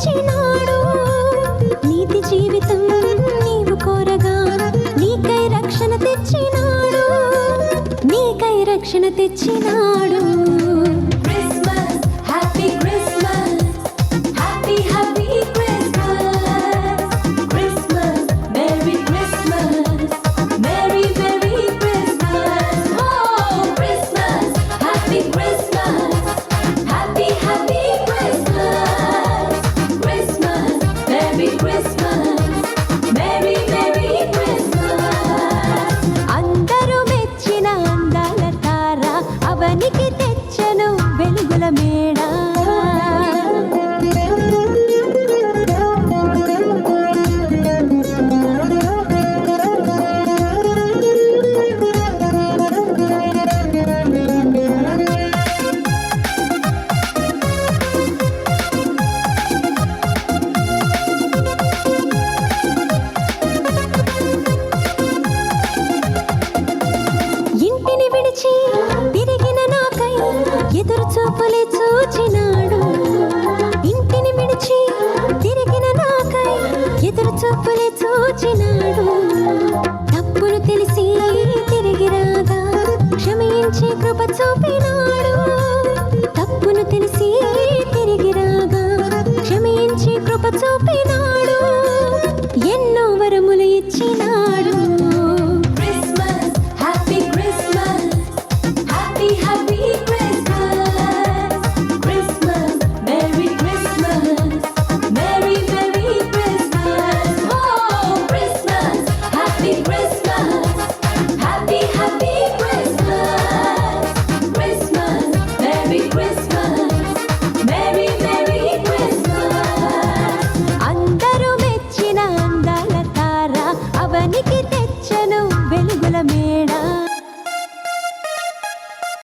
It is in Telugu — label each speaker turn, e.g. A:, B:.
A: తెచ్చినాడు. నీతి జీవితం నీవు కోరగా నీకై రక్షణ తెచ్చినాడు. నీకై రక్షణ తెచ్చినాడు. Christmas happy Christmas happy happy Christmas. Christmas merry Christmas merry merry Christmas. ఓ Christmas happy Christmas happy happy Christmas. Christmas merry Christmas merry merry Christmas. అందరూ మెచ్చిన అందాల తార అవనికి తెచ్చను వెలుగుల మేడ. ఇంటిని విడిచి తిరిగిన నాకై ఎదురు చూపులే చూచినాడు. ఇంటిని విడిచి తిరిగిన నాకై ఎదురు చూపులే చూచినాడు. తప్పులు తెలిసి తిరిగి రాగా క్షమించే కృప చూపి